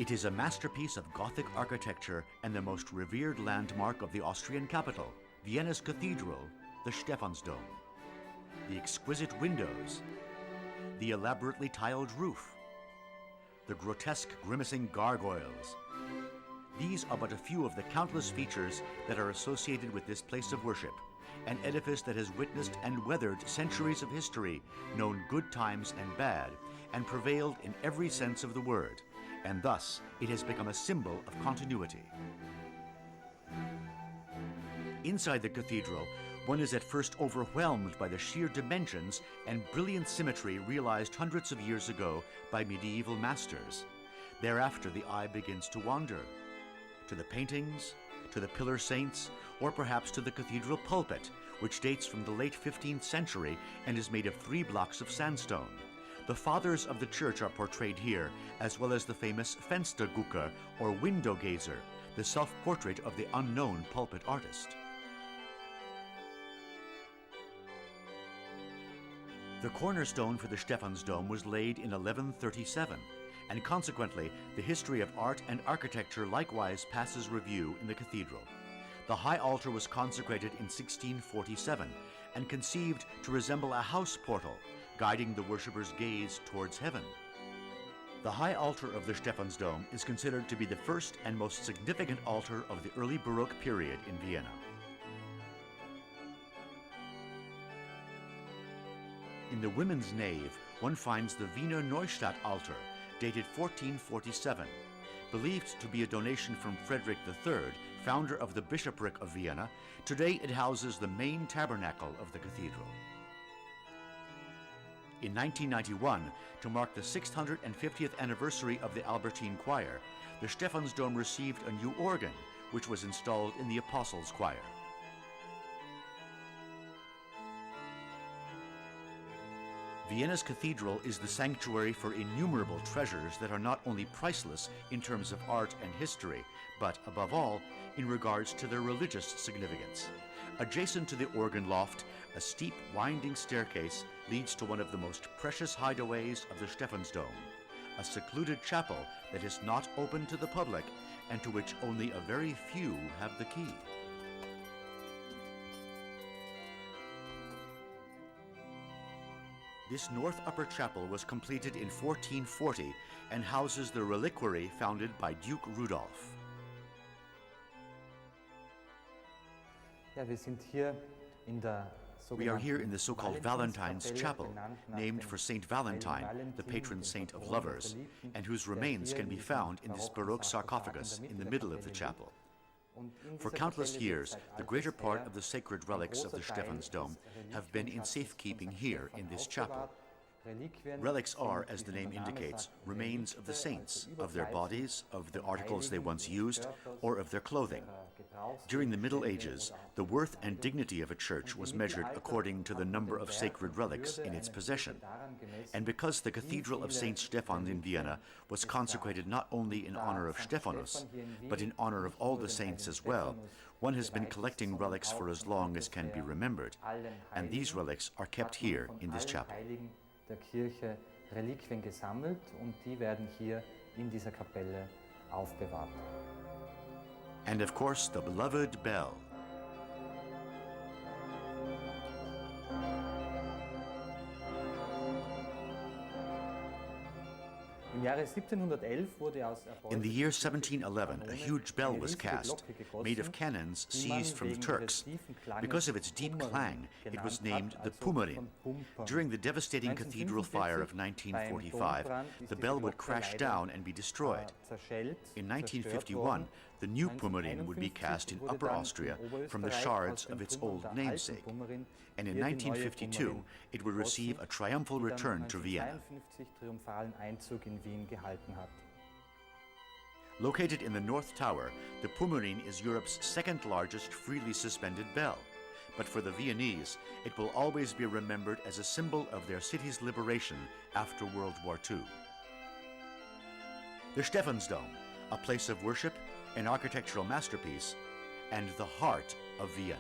It is a masterpiece of Gothic architecture and the most revered landmark of the Austrian capital, Vienna's cathedral, the Stephansdom. The exquisite windows, the elaborately tiled roof, the grotesque grimacing gargoyles. These are but a few of the countless features that are associated with this place of worship, an edifice that has witnessed and weathered centuries of history, known good times and bad, and prevailed in every sense of the word, and thus it has become a symbol of continuity. Inside the cathedral, one is at first overwhelmed by the sheer dimensions and brilliant symmetry realized hundreds of years ago by medieval masters. Thereafter, the eye begins to wander to the paintings, to the pillar saints, or perhaps to the cathedral pulpit, which dates from the late 15th century and is made of 3 blocks of sandstone. The fathers of the church are portrayed here, as well as the famous Fenstergucker, or window gazer, the self-portrait of the unknown pulpit artist. The cornerstone for the Stephansdom was laid in 1137, and consequently, the history of art and architecture likewise passes review in the cathedral. The high altar was consecrated in 1647 and conceived to resemble a house portal, guiding the worshipper's gaze towards heaven. The high altar of the Stephansdom is considered to be the first and most significant altar of the early Baroque period in Vienna. In the women's nave, one finds the Wiener Neustadt altar, dated 1447. Believed to be a donation from Frederick III, founder of the bishopric of Vienna, today it houses the main tabernacle of the cathedral. In 1991, to mark the 650th anniversary of the Albertine Choir, the Stephansdom received a new organ, which was installed in the Apostles' Choir. Vienna's cathedral is the sanctuary for innumerable treasures that are not only priceless in terms of art and history, but above all, in regards to their religious significance. Adjacent to the organ loft, a steep, winding staircase leads to one of the most precious hideaways of the Stephansdom, a secluded chapel that is not open to the public and to which only a very few have the key. This north upper chapel was completed in 1440 and houses the reliquary founded by Duke Rudolph. We are here in the so-called Valentine's Chapel, named for Saint Valentine, the patron saint of lovers, and whose remains can be found in this Baroque sarcophagus in the middle of the chapel. For countless years, the greater part of the sacred relics of the Stephansdom have been in safekeeping here in this chapel. Relics are, as the name indicates, remains of the saints, of their bodies, of the articles they once used, or of their clothing. During the Middle Ages, the worth and dignity of a church was measured according to the number of sacred relics in its possession. And because the Cathedral of St. Stephan in Vienna was consecrated not only in honor of Stephanus, but in honor of all the saints as well, one has been collecting relics for as long as can be remembered, and these relics are kept here in this chapel. Der Kirche Reliquien gesammelt und die werden hier in dieser Kapelle aufbewahrt. And of course, the beloved bell. In the year 1711, a huge bell was cast, made of cannons seized from the Turks. Because of its deep clang, it was named the Pummerin. During the devastating cathedral fire of 1945, the bell would crash down and be destroyed. In 1951, the new Pummerin would be cast in Upper Austria from the shards of its old namesake. And in 1952, it would receive a triumphal return to Vienna. Located in the North Tower, the Pummerin is Europe's second largest freely suspended bell. But for the Viennese, it will always be remembered as a symbol of their city's liberation after World War II. The Stephansdom, a place of worship, an architectural masterpiece, and the heart of Vienna.